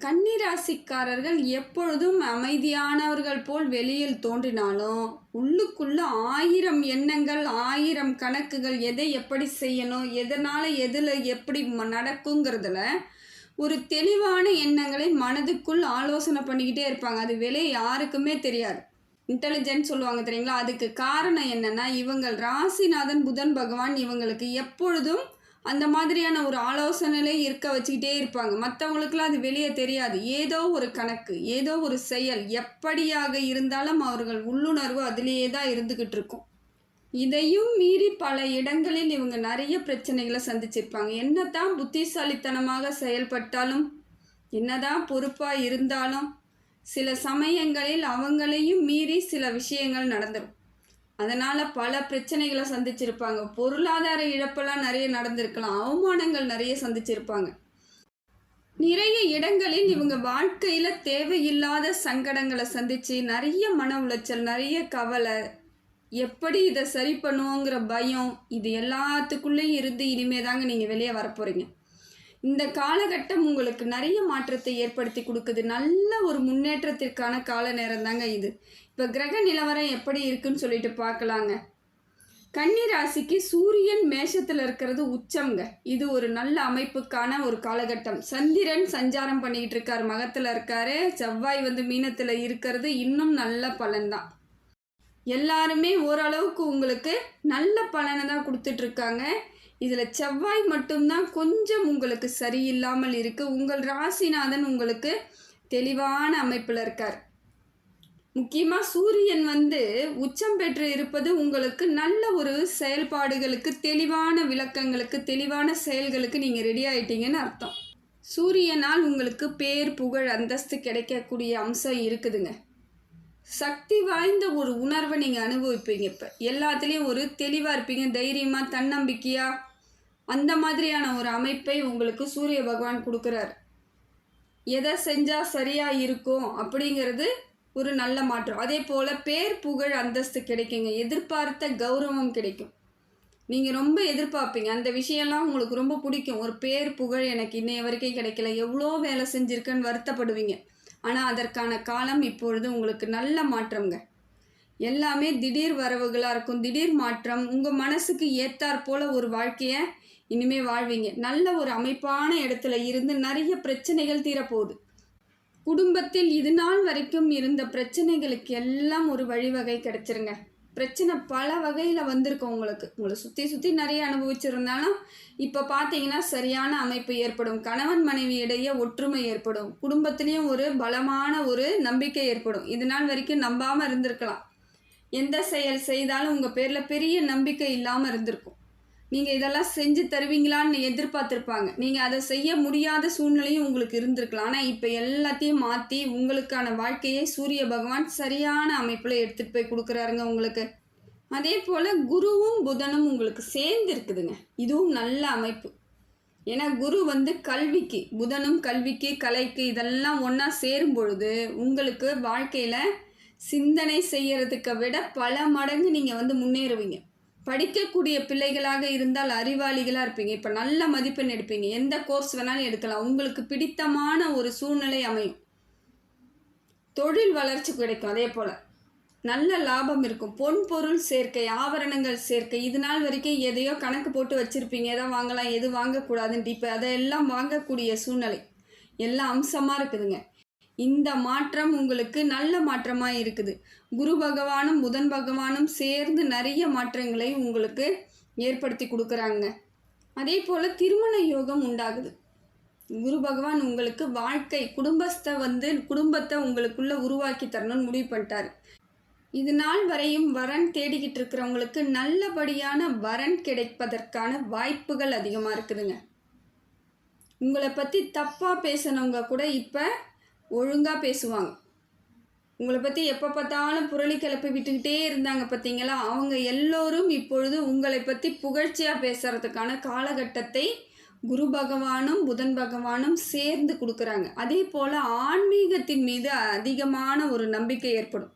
கன்னிராசிக்காரர்கள் எப்பொழுதும் அமைதியானவர்கள் போல் வெளியில் தோன்றினாலும் உள்ளுக்குள்ள 1000 எண்ணங்கள் 1000 கணக்குகள், எதை எப்படி செய்யணும், எதனால் எதில் எப்படி நடக்குங்கிறதுல ஒரு தெளிவான எண்ணங்களை மனதுக்குள் ஆலோசனை பண்ணிக்கிட்டே இருப்பாங்க. அது வெளியே யாருக்குமே தெரியாது. இன்டெலிஜென்ட் சொல்லுவாங்க தெரியுங்களா? அதுக்கு காரணம் என்னென்னா, இவங்கள் ராசிநாதன் புதன் பகவான் இவங்களுக்கு எப்பொழுதும் அந்த மாதிரியான ஒரு ஆலோசனையிலே இருக்க வச்சுக்கிட்டே இருப்பாங்க. மற்றவங்களுக்குலாம் அது வெளியே தெரியாது. ஏதோ ஒரு கணக்கு, ஏதோ ஒரு செயல், எப்படியாக இருந்தாலும் அவர்கள் உள்ளுணர்வு அதிலேயே தான் இருந்துக்கிட்டு இருக்கும். இதையும் மீறி பல இடங்களில் இவங்க நிறைய பிரச்சனைகளை சந்திச்சிருப்பாங்க. என்னதான் புத்திசாலித்தனமாக செயல்பட்டாலும், என்னதான் பொறுப்பாக இருந்தாலும், சில சமயங்களில் அவங்களையும் மீறி சில விஷயங்கள் நடந்துடும். அதனால் பல பிரச்சனைகளை சந்திச்சிருப்பாங்க. பொருளாதார இழப்பெல்லாம் நிறைய நடந்திருக்கலாம். அவமானங்கள் நிறைய சந்திச்சிருப்பாங்க. நிறைய இடங்களில் இவங்க வாழ்க்கையில் தேவையில்லாத சங்கடங்களை சந்தித்து நிறைய மன உளைச்சல், நிறைய கவலை, எப்படி இதை சரி பண்ணுவோங்கிற பயம், இது எல்லாத்துக்குள்ளேயும் இருந்து இனிமே தாங்க நீங்கள் வெளியே வரப்போகிறீங்க. இந்த காலகட்டம் உங்களுக்கு நிறைய மாற்றத்தை ஏற்படுத்தி கொடுக்குது. நல்ல ஒரு முன்னேற்றத்திற்கான கால நேரம் தாங்க இது. இப்போ கிரக நிலவரம் எப்படி இருக்குன்னு சொல்லிட்டு பார்க்கலாங்க. கன்னி ராசிக்கு சூரியன் மேஷத்தில் இருக்கிறது உச்சம்ங்க. இது ஒரு நல்ல அமைப்புக்கான ஒரு காலகட்டம். சந்திரன் சஞ்சாரம் பண்ணிக்கிட்டு இருக்கார், மகத்தில் இருக்காரு. செவ்வாய் மீனத்தில் இருக்கிறது இன்னும் நல்ல பலன்தான். எல்லாருமே ஓரளவுக்கு உங்களுக்கு நல்ல பலனை தான் கொடுத்துட்ருக்காங்க. இதில் செவ்வாய் மட்டும்தான் கொஞ்சம் உங்களுக்கு சரியில்லாமல் இருக்குது. உங்கள் ராசிநாதன் உங்களுக்கு தெளிவான அமைப்பில் இருக்கார். முக்கியமாக சூரியன் உச்சம் பெற்று இருப்பது உங்களுக்கு நல்ல ஒரு செயல்பாடுகளுக்கு, தெளிவான விளக்கங்களுக்கு, தெளிவான செயல்களுக்கு நீங்கள் ரெடி ஆகிட்டீங்கன்னு அர்த்தம். சூரியனால் உங்களுக்கு பேர், புகழ், அந்தஸ்து கிடைக்கக்கூடிய அம்சம் இருக்குதுங்க. சக்தி வாய்ந்த ஒரு உணர்வை நீங்கள் அனுபவிப்பீங்க. இப்போ எல்லாத்துலேயும் ஒரு தெளிவாக இருப்பீங்க, தைரியமாக, தன்னம்பிக்கையாக. அந்த மாதிரியான ஒரு அமைப்பை உங்களுக்கு சூரிய பகவான் கொடுக்குறார். எதை செஞ்சால் சரியாக இருக்கும் அப்படிங்கிறது ஒரு நல்ல மாற்றம். அதே போல் பேர், புகழ், அந்தஸ்து கிடைக்குங்க. எதிர்பார்த்த கௌரவம் கிடைக்கும். நீங்கள் ரொம்ப எதிர்பார்ப்பீங்க, அந்த விஷயம்லாம் உங்களுக்கு ரொம்ப பிடிக்கும். ஒரு பேர், புகழ் எனக்கு இன்னைய வரைக்கும் கிடைக்கல, எவ்வளோ வேலை செஞ்சுருக்கேன்னு வருத்தப்படுவீங்க. ஆனால் அதற்கான காலம் இப்பொழுது உங்களுக்கு நல்ல மாற்றம்ங்க. எல்லாமே திடீர் வரவுகளாக இருக்கும், திடீர் மாற்றம். உங்கள் மனசுக்கு ஏற்றாற் போல் ஒரு வாழ்க்கையை இனிமேல் வாழ்வீங்க. நல்ல ஒரு அமைப்பான இடத்துல இருந்து நிறைய பிரச்சனைகள் தீரப்போகுது. குடும்பத்தில் இது நாள் வரைக்கும் இருந்த பிரச்சனைகளுக்கு எல்லாம் ஒரு வழிவகை கிடைச்சிருங்க. பிரச்சனை பல வகையில் வந்திருக்கும். உங்களை சுற்றி நிறைய அனுபவிச்சிருந்தாலும் இப்போ பார்த்தீங்கன்னா சரியான அமைப்பு ஏற்படும். கணவன் மனைவி இடையே ஒற்றுமை ஏற்படும். குடும்பத்திலையும் ஒரு பலமான ஒரு நம்பிக்கை ஏற்படும். இது நாள் வரைக்கும் நம்பாமல் இருந்திருக்கலாம். எந்த செயல் செய்தாலும் உங்கள் பேரில் பெரிய நம்பிக்கை இல்லாமல் இருந்திருக்கும். நீங்கள் இதெல்லாம் செஞ்சு தருவீங்களான்னு எதிர்பார்த்துருப்பாங்க. நீங்கள் அதை செய்ய முடியாத சூழ்நிலையும் உங்களுக்கு இருந்திருக்கலாம். ஆனால் இப்போ எல்லாத்தையும் மாற்றி உங்களுக்கான வாழ்க்கையை சூரிய பகவான் சரியான அமைப்பில் எடுத்துகிட்டு போய் கொடுக்குறாருங்க உங்களுக்கு. அதே போல் குருவும் புதனும் உங்களுக்கு சேர்ந்து இருக்குதுங்க. இதுவும் நல்ல அமைப்பு. ஏன்னா குரு கல்விக்கு, புதனும் கல்விக்கு, கலைக்கு, இதெல்லாம் ஒன்றா சேரும் பொழுது உங்களுக்கு வாழ்க்கையில் சிந்தனை செய்கிறதுக்கு விட பல மடங்கு நீங்கள் முன்னேறுவீங்க. படிக்கக்கூடிய பிள்ளைகளாக இருந்தால் அறிவாளிகளாக இருப்பீங்க. இப்போ நல்ல மதிப்பெண் எடுப்பீங்க. எந்த கோர்ஸ் வேணாலும் எடுக்கலாம். உங்களுக்கு பிடித்தமான ஒரு சூழ்நிலை அமையும். தொழில் வளர்ச்சி கிடைக்கும். அதே போல் நல்ல லாபம் இருக்கும். பொன் பொருள் சேர்க்கை, ஆபரணங்கள் சேர்க்கை. இது நாள் வரைக்கும் எதையோ கணக்கு போட்டு வச்சுருப்பீங்க, எதை வாங்கலாம் எது வாங்கக்கூடாதுன்ட்டு. இப்போ அதையெல்லாம் வாங்கக்கூடிய சூழ்நிலை எல்லாம் அம்சமாக இருக்குதுங்க. இந்த மாற்றம் உங்களுக்கு நல்ல மாற்றமாக இருக்குது. குரு பகவானும் புதன் பகவானும் சேர்ந்து நிறைய மாற்றங்களை உங்களுக்கு ஏற்படுத்தி கொடுக்குறாங்க. அதே போல் திருமண யோகம் உண்டாகுது. குரு பகவான் உங்களுக்கு வாழ்க்கை குடும்பத்தை உங்களுக்குள்ளே உருவாக்கி தரணும்னு முடிவு பண்ணிட்டார். இது நாள் வரையும் வரன் தேடிக்கிட்டு இருக்கிறவங்களுக்கு நல்லபடியான வரன் கிடைப்பதற்கான வாய்ப்புகள் அதிகமாக இருக்குதுங்க. உங்களை பற்றி தப்பாக பேசினவங்க கூட இப்போ ஒழுங்காக பேசுவாங்க. உங்களை பற்றி எப்போ பார்த்தாலும் புரளி கிளப்பி விட்டுக்கிட்டே இருந்தாங்க பார்த்தீங்களா, அவங்க எல்லோரும் இப்பொழுது உங்களை பற்றி புகழ்ச்சியாக பேசுகிறதுக்கான காலகட்டத்தை குரு பகவானும் புதன் பகவானும் சேர்ந்து கொடுக்குறாங்க. அதே போல் ஆன்மீகத்தின் மீது அதிகமான ஒரு நம்பிக்கை ஏற்படும்.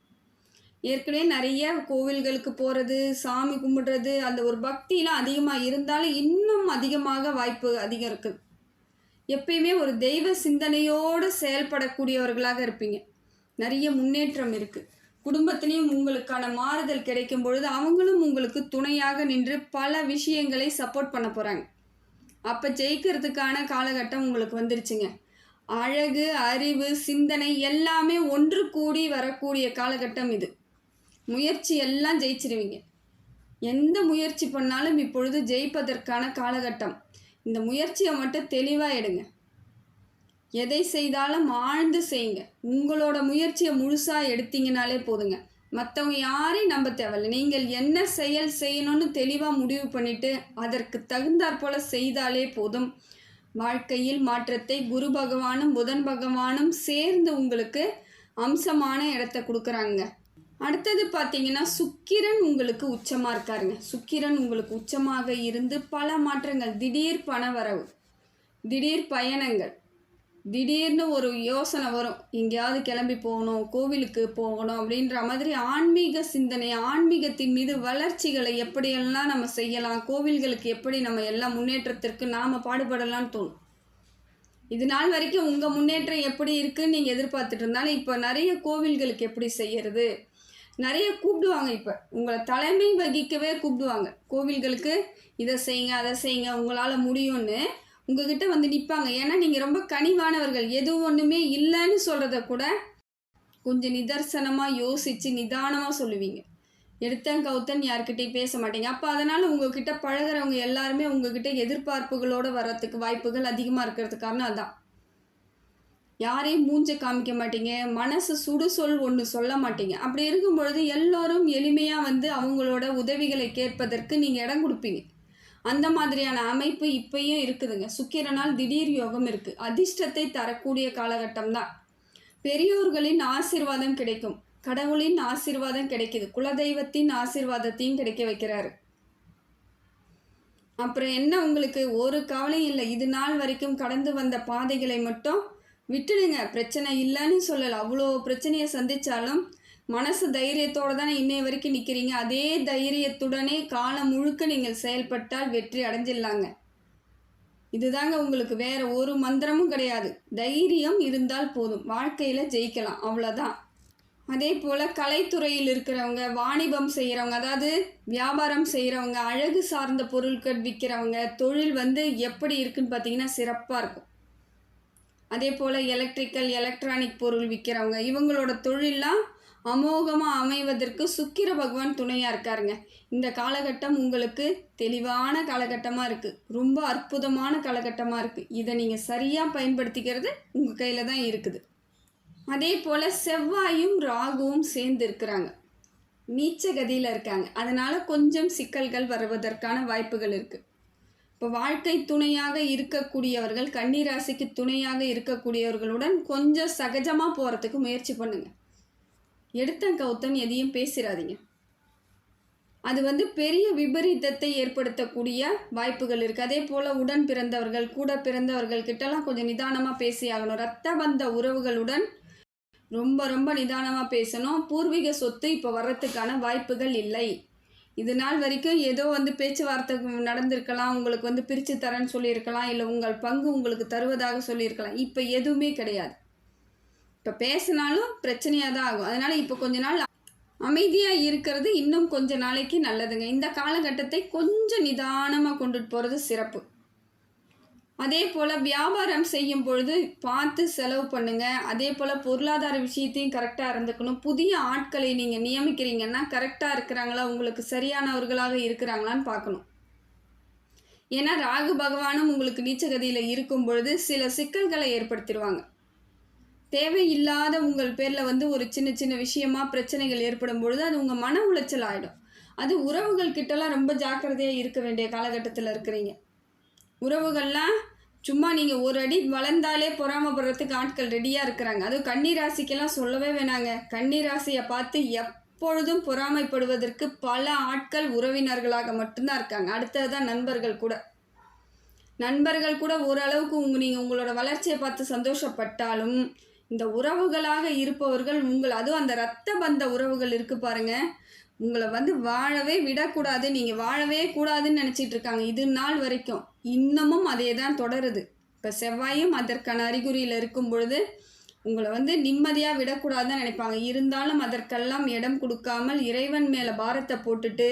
ஏற்கனவே நிறைய கோவில்களுக்கு போகிறது, சாமி கும்பிடுறது, அந்த ஒரு பக்தியெலாம் அதிகமாக இருந்தாலும் இன்னும் அதிகமாக வாய்ப்பு அதிகம் இருக்குது. எப்பயுமே ஒரு தெய்வ சிந்தனையோடு செயல்படக்கூடியவர்களாக இருப்பீங்க. நிறைய முன்னேற்றம் இருக்குது. குடும்பத்திலையும் உங்களுக்கான மாறுதல் கிடைக்கும் பொழுது அவங்களும் உங்களுக்கு துணையாக நின்று பல விஷயங்களை சப்போர்ட் பண்ண போகிறாங்க. அப்போ ஜெயிக்கிறதுக்கான காலகட்டம் உங்களுக்கு வந்துருச்சுங்க. அழகு, அறிவு, சிந்தனை எல்லாமே ஒன்று கூடி வரக்கூடிய காலகட்டம் இது. முயற்சி எல்லாம் ஜெயிச்சிருவீங்க. எந்த முயற்சி பண்ணாலும் இப்பொழுது ஜெயிப்பதற்கான காலகட்டம். இந்த முயற்சியை மட்டும் தெளிவாக எடுங்க. எதை செய்தாலும் ஆழ்ந்து செய்யுங்க. உங்களோட முயற்சியை முழுசாக எடுத்தீங்கனாலே போதுங்க. மற்றவங்க யாரையும் நம்ப தேவையில்லை. நீங்கள் என்ன செயல் செய்யணும்னு தெளிவாக முடிவு பண்ணிவிட்டு அதற்கு தகுந்தாற் போல் செய்தாலே போதும். வாழ்க்கையில் மாற்றத்தை குரு பகவானும் புதன் பகவானும் சேர்ந்து உங்களுக்கு அம்சமான இடத்த கொடுக்குறாங்க. அடுத்தது பார்த்தீங்கன்னா சுக்கிரன் உங்களுக்கு உச்சமாக இருக்காருங்க. சுக்கிரன் உங்களுக்கு உச்சமாக இருந்து பல மாற்றங்கள், திடீர் பண வரவு, திடீர் பயணங்கள், திடீர்னு ஒரு யோசனை வரும், எங்கேயாவது கிளம்பி போகணும், கோவிலுக்கு போகணும் அப்படின்ற மாதிரி ஆன்மீக சிந்தனை, ஆன்மீகத்தின் மீது வளர்ச்சிகளை எப்படியெல்லாம் நம்ம செய்யலாம், கோவில்களுக்கு எப்படி நம்ம எல்லாம் முன்னேற்றத்திற்கு நாம் பாடுபடலான்னு தோணும். இது நாள் வரைக்கும் உங்கள் முன்னேற்றம் எப்படி இருக்குன்னு நீங்கள் எதிர்பார்த்துட்டு இருந்தாலும் இப்போ நிறைய கோவில்களுக்கு எப்படி செய்கிறது, நிறைய கூப்பிடுவாங்க. இப்போ உங்களை தலைமை வகிக்கவே கூப்பிடுவாங்க. கோவில்களுக்கு இதை செய்யுங்க, அதை செய்யுங்க, உங்களால் முடியும்னு உங்ககிட்ட வந்து நிற்பாங்க. ஏன்னா நீங்கள் ரொம்ப கனிவானவர்கள். எது ஒன்றுமே இல்லைன்னு சொல்கிறத கூட கொஞ்சம் நிதர்சனமாக யோசித்து நிதானமாக சொல்லுவீங்க. எடுத்தன் கவுத்தன் யார்கிட்டையும் பேச மாட்டீங்க. அப்போ அதனால் உங்ககிட்ட பழகிறவங்க எல்லாருமே உங்ககிட்ட எதிர்பார்ப்புகளோடு வர்றதுக்கு வாய்ப்புகள் அதிகமாக இருக்கிறதுக்கு காரணம் அதுதான். யாரையும் மூஞ்ச காமிக்க மாட்டீங்க, மனசு சுடுசொல் ஒன்று சொல்ல மாட்டீங்க. அப்படி இருக்கும் பொழுது எல்லோரும் எளிமையாக வந்து அவங்களோட உதவிகளை கேட்பதற்கு நீங்கள் இடம் கொடுப்பீங்க. அந்த மாதிரியான அமைப்பு இப்பயும் இருக்குதுங்க. சுக்கிரனால் திடீர் யோகம் இருக்குது. அதிர்ஷ்டத்தை தரக்கூடிய காலகட்டம் தான். பெரியோர்களின் ஆசீர்வாதம் கிடைக்கும். கடவுளின் ஆசீர்வாதம் கிடைக்குது. குலதெய்வத்தின் ஆசீர்வாதத்தையும் கிடைக்க வைக்கிறாரு. அப்புறம் என்ன, உங்களுக்கு ஒரு கவலையும் இல்லை. இது நாள் வரைக்கும் கடந்து வந்த பாதைகளை மட்டும் விட்டுடுங்க. பிரச்சனை இல்லைன்னு சொல்லலை. அவ்வளோ பிரச்சனையை சந்தித்தாலும் மனசு தைரியத்தோடு தானே இன்னைய வரைக்கும் நிற்கிறீங்க. அதே தைரியத்துடனே காலம் முழுக்க நீங்கள் செயல்பட்டால் வெற்றி அடைஞ்சிடலாங்க. இதுதாங்க உங்களுக்கு, வேறு ஒரு மந்திரமும் கிடையாது. தைரியம் இருந்தால் போதும், வாழ்க்கையில் ஜெயிக்கலாம், அவ்வளோதான். அதே போல் கலைத்துறையில் இருக்கிறவங்க, வாணிபம் செய்கிறவங்க, அதாவது வியாபாரம் செய்கிறவங்க, அழகு சார்ந்த பொருட்கள் விற்கிறவங்க, தொழில் வந்து எப்படி இருக்குன்னு பார்த்தீங்கன்னா சிறப்பாக இருக்கும். அதே போல் எலக்ட்ரானிக் பொருள் விற்கிறவங்க, இவங்களோட தொழிலெலாம் அமோகமாக அமைவதற்கு சுக்கிர பகவான் துணையாக இருக்காருங்க. இந்த காலகட்டம் உங்களுக்கு தெளிவான காலகட்டமாக இருக்குது. ரொம்ப அற்புதமான காலகட்டமாக இருக்குது. இதை நீங்கள் சரியாக பயன்படுத்திக்கிறது உங்கள் கையில் தான் இருக்குது. அதே போல் செவ்வாயும் ராகுவும் சேர்ந்து இருக்கிறாங்க. நீச்ச கதியில் இருக்காங்க. அதனால் கொஞ்சம் சிக்கல்கள் வருவதற்கான வாய்ப்புகள் இருக்குது. இப்போ வாழ்க்கை துணையாக இருக்கக்கூடியவர்கள், கன்னிராசிக்கு துணையாக இருக்கக்கூடியவர்களுடன் கொஞ்சம் சகஜமாக போகிறதுக்கு முயற்சி பண்ணுங்கள். எடுத்தன் கவுத்தன் எதையும் பேசிடாதீங்க. அது வந்து பெரிய விபரீதத்தை ஏற்படுத்தக்கூடிய வாய்ப்புகள் இருக்குது. அதே போல் உடன் பிறந்தவர்கள், கூட பிறந்தவர்கள் கிட்டலாம் கொஞ்சம் நிதானமாக பேசி ஆகணும். இரத்த பந்த உறவுகளுடன் ரொம்ப ரொம்ப நிதானமாக பேசணும். பூர்வீக சொத்து இப்போ வர்றதுக்கான வாய்ப்புகள் இல்லை. இது நாள் வரைக்கும் ஏதோ வந்து பேச்சுவார்த்தை நடந்திருக்கலாம், உங்களுக்கு வந்து பிரித்து தரேன்னு சொல்லியிருக்கலாம், இல்லை உங்கள் பங்கு உங்களுக்கு தருவதாக சொல்லியிருக்கலாம். இப்போ எதுவுமே கிடையாது. இப்போ பேசினாலும் பிரச்சனையாக தான் ஆகும். அதனால் இப்போ கொஞ்ச நாள் அமைதியாக இருக்கிறது இன்னும் கொஞ்ச நாளைக்கு நல்லதுங்க. இந்த காலகட்டத்தை கொஞ்சம் நிதானமாக கொண்டுட்டு போகிறது சிறப்பு. அதே போல் வியாபாரம் செய்யும் பொழுது பார்த்து செலவு பண்ணுங்கள். அதே போல் பொருளாதார விஷயத்தையும் கரெக்டாக இருந்துக்கணும். புதிய ஆட்களை நீங்கள் நியமிக்கிறீங்கன்னா கரெக்டாக இருக்கிறாங்களா, உங்களுக்கு சரியானவர்களாக இருக்கிறாங்களான்னு பார்க்கணும். ஏன்னா ராகு பகவானும் உங்களுக்கு நீச்சகதியில் இருக்கும் பொழுது சில சிக்கல்களை ஏற்படுத்திடுவாங்க. தேவையில்லாத உங்கள் பேரில் வந்து ஒரு சின்ன சின்ன விஷயமா பிரச்சனைகள் ஏற்படும் பொழுது அது உங்கள் மன உளைச்சல் ஆகிடும். அது உறவுகள் கிட்டலாம் ரொம்ப ஜாக்கிரதையாக இருக்க வேண்டிய காலகட்டத்தில் இருக்கிறீங்க. உறவுகள்லாம் சும்மா நீங்கள் ஒரு அடி வளர்ந்தாலே பொறாமப்படுறதுக்கு ஆட்கள் ரெடியாக இருக்கிறாங்க. அதுவும் கன்னிராசிக்கெல்லாம் சொல்லவே வேணாங்க. கன்னிராசியை பார்த்து எப்பொழுதும் பொறாமைப்படுவதற்கு பல ஆட்கள் உறவினர்களாக மட்டும்தான் இருக்காங்க. அடுத்தது தான் நண்பர்கள் கூட ஓரளவுக்கு நீங்கள் உங்களோட வளர்ச்சியை பார்த்து சந்தோஷப்பட்டாலும் இந்த உறவுகளாக இருப்பவர்கள் அதுவும் அந்த இரத்த பந்த உறவுகள் இருக்குது பாருங்கள், உங்களை வந்து வாழவே விடக்கூடாது, நீங்கள் வாழவே கூடாதுன்னு நினச்சிட்டு இருக்காங்க. இது நாள் வரைக்கும் இன்னமும் அதே தான் தொடருது. இப்போ செவ்வாயும் அதற்கான அறிகுறியில் இருக்கும் பொழுது உங்களை வந்து நிம்மதியாக விடக்கூடாதுன்னு நினைப்பாங்க. இருந்தாலும் அதற்கெல்லாம் இடம் கொடுக்காமல் இறைவன் மேலே பாரத்தை போட்டுட்டு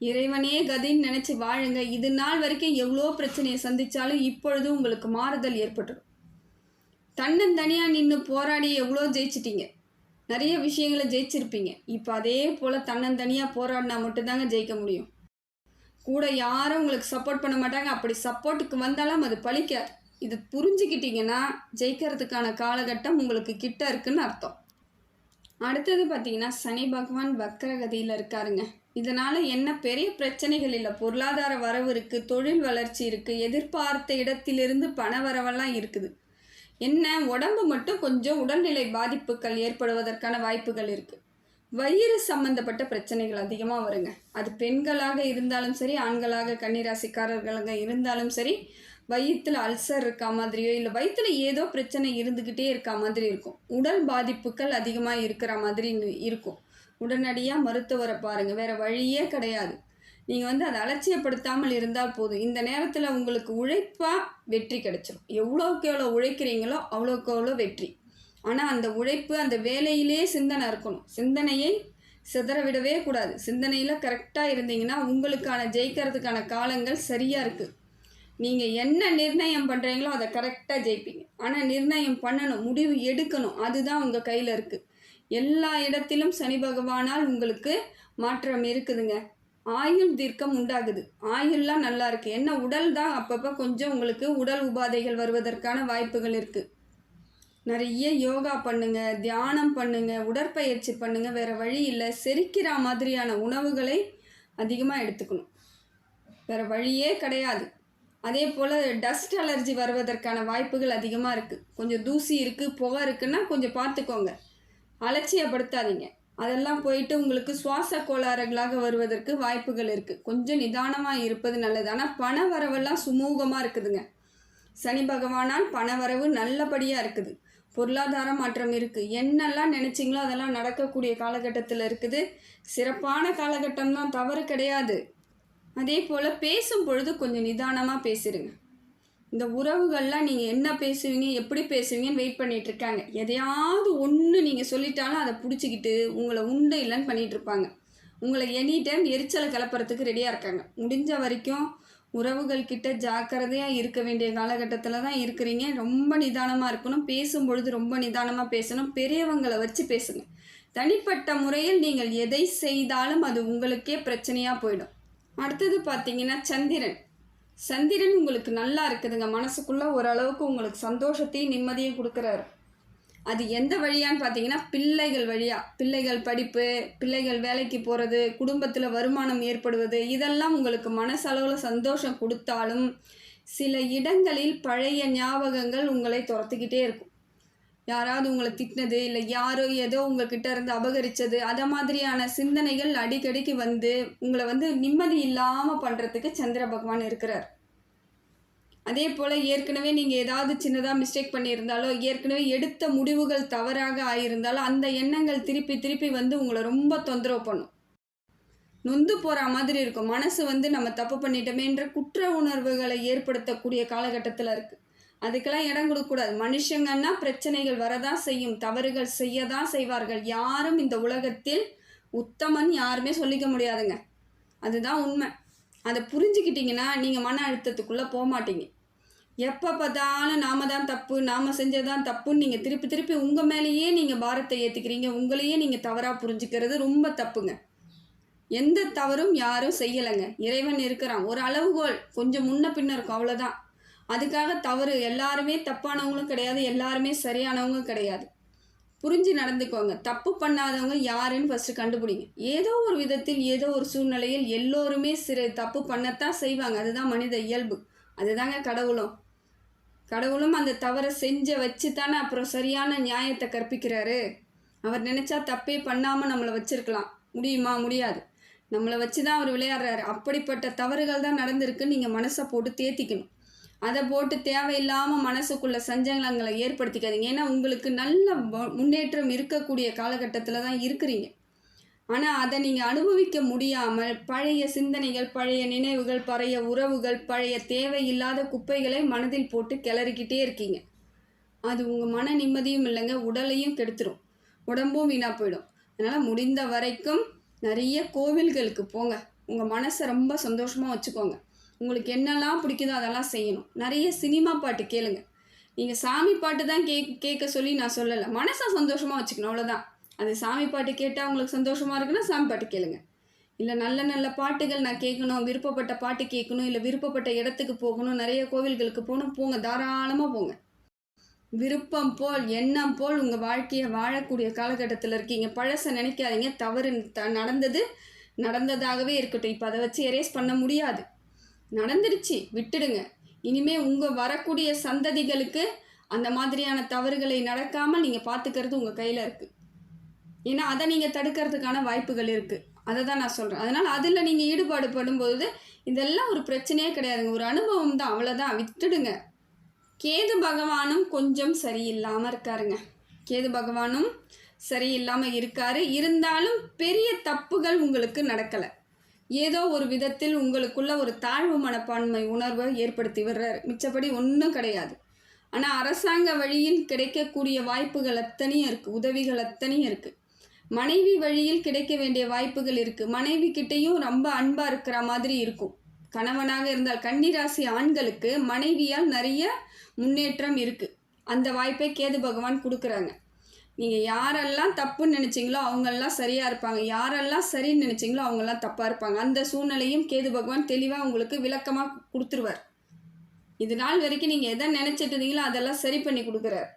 இறைவனே கதின்னு நினச்சி வாழுங்க. இது நாள் வரைக்கும் எவ்வளோ பிரச்சனையை சந்தித்தாலும் இப்பொழுது உங்களுக்கு மாறுதல் ஏற்பட்டுடும். தன்னந்தனியாக நின்று போராடி எவ்வளோ ஜெயிச்சிட்டீங்க, நிறைய விஷயங்களை ஜெயிச்சிருப்பீங்க. இப்போ அதே போல் தன்னந்தனியாக போராடினா மட்டும்தாங்க ஜெயிக்க முடியும். கூட யாரும் உங்களுக்கு சப்போர்ட் பண்ண மாட்டாங்க. அப்படி சப்போர்ட்டுக்கு வந்தாலும் அது பலிக்காது. இது புரிஞ்சுக்கிட்டிங்கன்னா ஜெயிக்கிறதுக்கான காலகட்டம் உங்களுக்கு கிட்ட இருக்குன்னு அர்த்தம். அடுத்தது பார்த்தீங்கன்னா சனி பகவான் வக்ரகதியில் இருக்காருங்க. இதனால் என்ன பெரிய பிரச்சனைகள் இல்லை. பொருளாதார வரவு இருக்குது, தொழில் வளர்ச்சி இருக்குது, எதிர்பார்த்த இடத்திலிருந்து பண வரவெல்லாம் இருக்குது. என்ன உடம்பு மட்டும் கொஞ்சம் உடல்நிலை பாதிப்புகள் ஏற்படுவதற்கான வாய்ப்புகள் இருக்குது. வயிறு சம்பந்தப்பட்ட பிரச்சனைகள் அதிகமாக வருங்க. அது பெண்களாக இருந்தாலும் சரி, ஆண்களாக கன்னிராசிக்காரர்களாக இருந்தாலும் சரி, வயிற்றில் அல்சர் இருக்கா மாதிரியோ இல்லை வயிற்றில் ஏதோ பிரச்சனை இருந்துக்கிட்டே இருக்கா மாதிரி இருக்கும். உடல் பாதிப்புகள் அதிகமாக இருக்கிற மாதிரி இருக்கும். உடனடியாக மருத்துவரை பாருங்கள், வேறு வழியே கிடையாது. நீங்கள் வந்து அதை அலட்சியப்படுத்தாமல் இருந்தால் போதும். இந்த நேரத்தில் உங்களுக்கு உழைப்பாக வெற்றி கிடைச்சிடும். எவ்வளோக்கு எவ்வளோ உழைக்கிறீங்களோ அவ்வளோக்கு எவ்வளோ வெற்றி. ஆனால் அந்த உழைப்பு, அந்த வேலையிலே சிந்தனை இருக்கணும். சிந்தனையை சிதற விடவே கூடாது. சிந்தனையில் கரெக்டாக இருந்தீங்கன்னா உங்களுக்கான ஜெயிக்கிறதுக்கான காலங்கள் சரியாக இருக்குது. நீங்கள் என்ன நிர்ணயம் பண்ணுறீங்களோ அதை கரெக்டாக ஜெயிப்பீங்க. ஆனால் நிர்ணயம் பண்ணணும், முடிவு எடுக்கணும், அதுதான் உங்கள் கையில் இருக்குது. எல்லா இடத்திலும் சனி பகவானால் உங்களுக்கு மாற்றம் இருக்குதுங்க. ஆயுள் தீர்க்கம் உண்டாகுது. ஆயுள்லாம் நல்லா இருக்குது. என்ன உடல் தான் அப்பப்போ கொஞ்சம் உங்களுக்கு உடல் உபாதைகள் வருவதற்கான வாய்ப்புகள் இருக்குது. நிறைய யோகா பண்ணுங்கள், தியானம் பண்ணுங்கள், உடற்பயிற்சி பண்ணுங்கள். வேறு வழி இல்லை. செரிக்கிற மாதிரியான உணவுகளை அதிகமாக எடுத்துக்கணும். வேறு வழியே கிடையாது. அதே போல் டஸ்ட் அலர்ஜி வருவதற்கான வாய்ப்புகள் அதிகமாக இருக்குது. கொஞ்சம் தூசி இருக்குது, புகை இருக்குன்னா கொஞ்சம் பார்த்துக்கோங்க, அலட்சியப்படுத்தாதீங்க. அதெல்லாம் போயிட்டு உங்களுக்கு சுவாச கோளாறுகளாக வருவதற்கு வாய்ப்புகள் இருக்குது. கொஞ்சம் நிதானமாக இருப்பது நல்லது. ஆனால் பண வரவெல்லாம் சுமூகமாக இருக்குதுங்க. சனி பகவானால் பண வரவு நல்லபடியாக இருக்குது. பொருளாதார மாற்றம் இருக்குது. என்னெல்லாம் நினச்சிங்களோ அதெல்லாம் நடக்கக்கூடிய காலகட்டத்தில் இருக்குது. சிறப்பான காலகட்டம் தான், தவறு கிடையாது. அதே போல் பேசும் பொழுது கொஞ்சம் நிதானமாக பேசிடுங்க. இந்த உறவுகள்லாம் நீங்கள் என்ன பேசுவீங்க, எப்படி பேசுவீங்கன்னு வெயிட் பண்ணிகிட்ருக்காங்க. எதையாவது ஒன்று நீங்கள் சொல்லிட்டாலும் அதை பிடிச்சிக்கிட்டு உங்களை உண்டு இல்லைன்னு பண்ணிகிட்ருப்பாங்க. உங்களை எனி டைம் எரிச்சலை கிளப்புறதுக்கு ரெடியாக இருக்காங்க. முடிஞ்ச வரைக்கும் உறவுகள் கிட்ட ஜாக்கிரதையாக இருக்க வேண்டிய காலகட்டத்தில் தான் இருக்கிறீங்க. ரொம்ப நிதானமாக இருக்கணும். பேசும் பொழுது ரொம்ப நிதானமாக பேசணும். பெரியவங்களை வச்சு பேசுங்க. தனிப்பட்ட முறையில் நீங்கள் எதை செய்தாலும் அது உங்களுக்கே பிரச்சனையாக போயிடும். அடுத்தது பார்த்தீங்கன்னா சந்திரன் உங்களுக்கு நல்லா இருக்குதுங்க. மனசுக்குள்ளே ஓரளவுக்கு உங்களுக்கு சந்தோஷத்தையும் நிம்மதியும் கொடுக்குறாரு. அது எந்த வழியான்னு பார்த்தீங்கன்னா பிள்ளைகள் வழியாக. பிள்ளைகள் படிப்பு, பிள்ளைகள் வேலைக்கு போகிறது, குடும்பத்தில் வருமானம் ஏற்படுவது, இதெல்லாம் உங்களுக்கு மனசளவில் சந்தோஷம் கொடுத்தாலும் சில இடங்களில் பழைய ஞாபகங்கள் உங்களை துரத்துக்கிட்டே இருக்கும். யாராவது உங்களை திட்டினது, இல்லை யாரோ ஏதோ உங்கள்கிட்ட இருந்து அபகரித்தது, அதை மாதிரியான சிந்தனைகள் அடிக்கடிக்கு வந்து உங்களை வந்து நிம்மதி இல்லாமல் பண்ணுறதுக்கு சந்திர பகவான் இருக்கிறார். அதே போல் ஏற்கனவே நீங்கள் ஏதாவது சின்னதாக மிஸ்டேக் பண்ணியிருந்தாலோ, ஏற்கனவே எடுத்த முடிவுகள் தவறாக ஆகியிருந்தாலோ அந்த எண்ணங்கள் திருப்பி திருப்பி வந்து உங்களை ரொம்ப தொந்தரவு பண்ணும். நொந்து போகிற மாதிரி இருக்கும். மனசு வந்து நம்ம தப்பு பண்ணிட்டோமேன்ற குற்ற உணர்வுகளை ஏற்படுத்தக்கூடிய காலகட்டத்தில் இருக்குது. அதுக்கெல்லாம் இடம் கொடுக்கக்கூடாது. மனுஷங்கன்னா பிரச்சனைகள் வரதான் செய்யும், தவறுகள் செய்ய தான் செய்வார்கள். யாரும் இந்த உலகத்தில் உத்தமன் யாருமே சொல்லிக்க முடியாதுங்க. அதுதான் உண்மை. அதை புரிஞ்சுக்கிட்டிங்கன்னா நீங்கள் மன அழுத்தத்துக்குள்ளே போக மாட்டீங்க. எப்போ பார்த்தாலும் நாம தான் தப்பு, நாம் செஞ்சதான் தப்புன்னு நீங்கள் திருப்பி திருப்பி உங்கள் மேலேயே நீங்கள் பாரத்தை ஏற்றிக்கிறீங்க. உங்களையே நீங்கள் தவறாக புரிஞ்சுக்கிறது ரொம்ப தப்புங்க. எந்த தவறும் யாரும் செய்யலைங்க. இறைவன் இருக்கிறான். ஒரு அளவுகோல் கொஞ்சம் முன்ன பின்ன இருக்கும், அவ்வளோதான். அதுக்காக தவறு எல்லாருமே தப்பானவங்களும் கிடையாது, எல்லாருமே சரியானவங்களும் கிடையாது. புரிஞ்சு நடந்துக்கோங்க. தப்பு பண்ணாதவங்க யாருன்னு ஃபஸ்ட்டு கண்டுபிடிங்க. ஏதோ ஒரு விதத்தில் ஏதோ ஒரு சூழ்நிலையில் எல்லோருமே சிறு தப்பு பண்ணத்தான் செய்வாங்க. அதுதான் மனித இயல்பு. அதுதாங்க கடவுளும் அந்த தவறை செஞ்ச வச்சு தானே அப்புறம் சரியான நியாயத்தை கற்பிக்கிறாரு. அவர் நினச்சா தப்பே பண்ணாமல் நம்மளை வச்சுருக்கலாம். முடியுமா? முடியாது. நம்மளை வச்சு தான் அவர் விளையாடுறாரு. அப்படிப்பட்ட தவறுகள் தான் நடந்திருக்குன்னு நீங்கள் மனசை போட்டு தேத்திக்கணும். அதை போட்டு தேவையில்லாமல் மனசுக்குள்ள சஞ்சலங்களை ஏற்படுத்திக்காதீங்க. ஏன்னா உங்களுக்கு நல்ல முன்னேற்றம் இருக்கக்கூடிய காலகட்டத்தில் தான் இருக்கிறீங்க. ஆனால் அதை நீங்கள் அனுபவிக்க முடியாமல் பழைய சிந்தனைகள், பழைய நினைவுகள், பழைய உறவுகள், பழைய தேவையில்லாத குப்பைகளை மனதில் போட்டு கிளறிக்கிட்டே இருக்கீங்க. அது உங்கள் மன நிம்மதியும் இல்லைங்க, உடலையும் கெடுத்துரும், உடம்பும் வீணாக போயிடும். அதனால் முடிந்த வரைக்கும் நிறைய கோவில்களுக்கு போங்க, உங்கள் மனசை ரொம்ப சந்தோஷமாக வச்சுக்கோங்க. உங்களுக்கு என்னெல்லாம் பிடிக்குதோ அதெல்லாம் செய்யணும். நிறைய சினிமா பாட்டு கேளுங்க. நீங்கள் சாமி பாட்டு தான் கேட்க சொல்லி நான் சொல்லலை, மனசை சந்தோஷமாக வச்சுக்கணும், அவ்வளோதான். அது சாமி பாட்டு கேட்டால் உங்களுக்கு சந்தோஷமாக இருக்குன்னா சாமி பாட்டு கேளுங்க. இல்லை நல்ல நல்ல பாட்டுகள் நான் கேட்கணும், விருப்பப்பட்ட பாட்டு கேட்கணும், இல்லை விருப்பப்பட்ட இடத்துக்கு போகணும், நிறைய கோவில்களுக்கு போகணும், போங்க, தாராளமாக போங்க. விருப்பம் போல் எண்ணம் போல் உங்கள் வாழ்க்கையை வாழக்கூடிய காலகட்டத்தில் இருக்கீங்க. பழசை நினைக்காதீங்க. தவறு நடந்ததாகவே இருக்கட்டும். இப்போ அதை வச்சு எரேஸ் பண்ண முடியாது, நடந்துருச்சு, விட்டுடுங்க. இனிமேல் உங்கள் வரக்கூடிய சந்ததிகளுக்கு அந்த மாதிரியான தவறுகளை நடக்காமல் நீங்கள் பார்த்துக்கிறது உங்கள் கையில் இருக்குது. ஏன்னா அதை நீங்கள் தடுக்கிறதுக்கான வாய்ப்புகள் இருக்குது. அதை தான் நான் சொல்கிறேன். அதனால் அதில் நீங்கள் ஈடுபாடு படும்போது இதெல்லாம் ஒரு பிரச்சனையே கிடையாதுங்க, ஒரு அனுபவம் தான், அவ்வளோதான், விட்டுடுங்க. கேது பகவானும் கொஞ்சம் சரியில்லாமல் இருக்காருங்க. கேது பகவானும் சரியில்லாமல் இருக்காரு. இருந்தாலும் பெரிய தப்புகள் உங்களுக்கு நடக்கலை. ஏதோ ஒரு விதத்தில் உங்களுக்குள்ள ஒரு தாழ்வு மனப்பான்மை உணர்வை ஏற்படுத்தி விடுறாரு, மிச்சப்படி ஒன்றும் கிடையாது. ஆனால் அரசாங்க வழியில் கிடைக்கக்கூடிய வாய்ப்புகள் அத்தனையும் இருக்குது, உதவிகள் அத்தனையும் இருக்குது. மனைவி வழியில் கிடைக்க வேண்டிய வாய்ப்புகள் இருக்குது. மனைவி கிட்டேயும் ரொம்ப அன்பாக இருக்கிற மாதிரி இருக்கும். கணவனாக இருந்தால் கன்னிராசி ஆண்களுக்கு மனைவியால் நிறைய முன்னேற்றம் இருக்குது. அந்த வாய்ப்பை கேது பகவான் கொடுக்குறாங்க. நீங்கள் யாரெல்லாம் தப்புன்னு நினச்சிங்களோ அவங்கெல்லாம் சரியாக இருப்பாங்க, யாரெல்லாம் சரின்னு நினச்சிங்களோ அவங்கெல்லாம் தப்பாக இருப்பாங்க. அந்த சூழ்நிலையும் கேது பகவான் தெளிவாக உங்களுக்கு விளக்கமாக கொடுத்துருவார். இது நாள் வரைக்கும் நீங்கள் எதை நினச்சிட்டு இருந்தீங்களோ அதெல்லாம் சரி பண்ணி கொடுக்குறார்.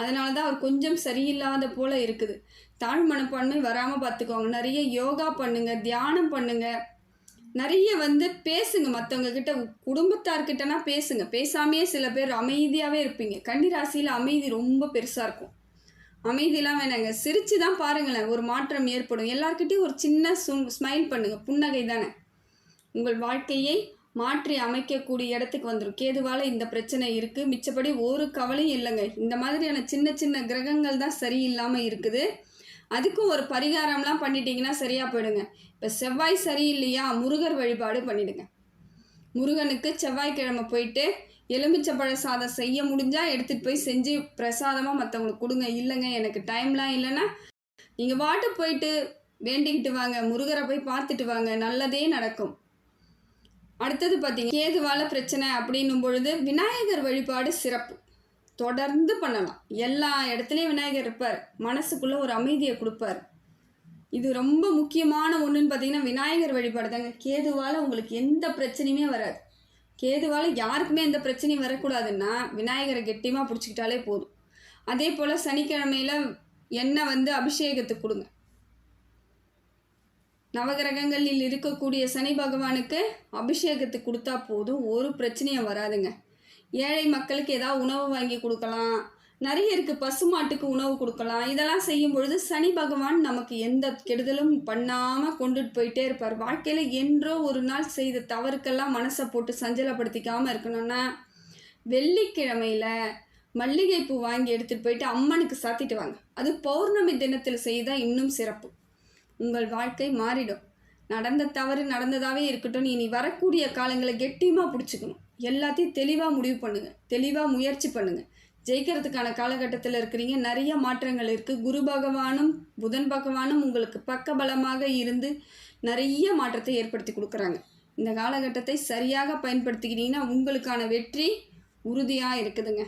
அதனால தான் அவர் கொஞ்சம் சரியில்லாத போல் இருக்குது. தாழ் மனப்பான்மை வராமல் பார்த்துக்கோங்க. நிறைய யோகா பண்ணுங்கள், தியானம் பண்ணுங்கள், நிறைய பேசுங்க மற்றவங்க கிட்ட, குடும்பத்தார்கிட்டனா பேசுங்க. பேசாமையே சில பேர் அமைதியாகவே இருப்பீங்க. கன்னிராசியில் அமைதி ரொம்ப பெருசாக இருக்கும். அமைதியெலாம் வேணாங்க, சிரித்து தான் பாருங்களேன், ஒரு மாற்றம் ஏற்படும். எல்லார்கிட்டையும் ஒரு சின்ன ஸ்மைல் பண்ணுங்கள், புன்னகை தானே உங்கள் வாழ்க்கையை மாற்றி அமைக்கக்கூடிய இடத்துக்கு வந்துடும். கேதுவால் இந்த பிரச்சனை இருக்குது, மிச்சப்படி ஒரு கவலையும் இல்லைங்க. இந்த மாதிரியான சின்ன சின்ன கிரகங்கள் தான் சரியில்லாமல் இருக்குது. அதுக்கும் ஒரு பரிகாரம்லாம் பண்ணிட்டீங்கன்னா சரியாக போயிடுங்க. இப்போ செவ்வாய் சரியில்லையா, முருகர் வழிபாடு பண்ணிவிடுங்க. முருகனுக்கு செவ்வாய்க்கிழமை போயிட்டு எலுமிச்சப்பழ சாதம் செய்ய முடிஞ்சால் எடுத்துகிட்டு போய் செஞ்சு பிரசாதமாக மற்றவங்களுக்கு கொடுங்க. இல்லைங்க எனக்கு டைம்லாம் இல்லைன்னா நீங்கள் வாட்டு போயிட்டு வேண்டிக்கிட்டு வாங்க, முருகரை போய் பார்த்துட்டு வாங்க, நல்லதே நடக்கும். அடுத்தது பார்த்தீங்க, கேதுவால் பிரச்சனை அப்படின்னும் பொழுது விநாயகர் வழிபாடு சிறப்பு, தொடர்ந்து பண்ணலாம். எல்லா இடத்துலையும் விநாயகர் இருப்பார், மனசுக்குள்ளே ஒரு அமைதியை கொடுப்பார். இது ரொம்ப முக்கியமான ஒன்றுன்னு பார்த்தீங்கன்னா விநாயகர் வழிபாடு தாங்க. கேதுவால் உங்களுக்கு எந்த பிரச்சனையுமே வராது. கேதுவால் யாருக்குமே எந்த பிரச்சனையும் வரக்கூடாதுன்னா விநாயகரை கெட்டியமாக பிடிச்சிக்கிட்டாலே போதும். அதே போல் சனிக்கிழமையில் எண்ணெய் அபிஷேகத்துக்கு கொடுங்க. நவகிரகங்களில் இருக்கக்கூடிய சனி பகவானுக்கு அபிஷேகத்துக்கு கொடுத்தா போதும், ஒரு பிரச்சனையும் வராதுங்க. ஏழை மக்களுக்கு ஏதாவது உணவு வாங்கி கொடுக்கலாம், நிறைய இருக்குது, பசுமாட்டுக்கு உணவு கொடுக்கலாம். இதெல்லாம் செய்யும் பொழுது சனி பகவான் நமக்கு எந்த கெடுதலும் பண்ணாமல் கொண்டுட்டு போயிட்டே இருப்பார். வாழ்க்கையில் என்றோ ஒரு நாள் செய்த தவறுக்கெல்லாம் மனசை போட்டு சஞ்சலப்படுத்திக்காமல் இருக்கணும்னா வெள்ளிக்கிழமையில் மல்லிகைப்பூ வாங்கி எடுத்துகிட்டு போயிட்டு அம்மனுக்கு சாத்திட்டு வாங்க. அது பௌர்ணமி தினத்தில் செய்தால் இன்னும் சிறப்பு. உங்கள் வாழ்க்கை மாறிடும். நடந்த தவறு நடந்ததாகவே இருக்கட்டும், இனி வரக்கூடிய காலங்களை கெட்டியமாக பிடிச்சிக்கணும். எல்லாத்தையும் தெளிவாக முடிவு பண்ணுங்கள், தெளிவாக முயற்சி பண்ணுங்கள். ஜெயிக்கிறதுக்கான காலகட்டத்தில் இருக்கிறீங்க. நிறைய மாற்றங்கள் இருக்குது. குரு பகவானும் புதன் பகவானும் உங்களுக்கு பக்கபலமாக இருந்து நிறைய மாற்றத்தை ஏற்படுத்தி கொடுக்குறாங்க. இந்த காலகட்டத்தை சரியாக பயன்படுத்திக்கிட்டீங்கன்னா உங்களுக்கான வெற்றி உறுதியாக இருக்குதுங்க.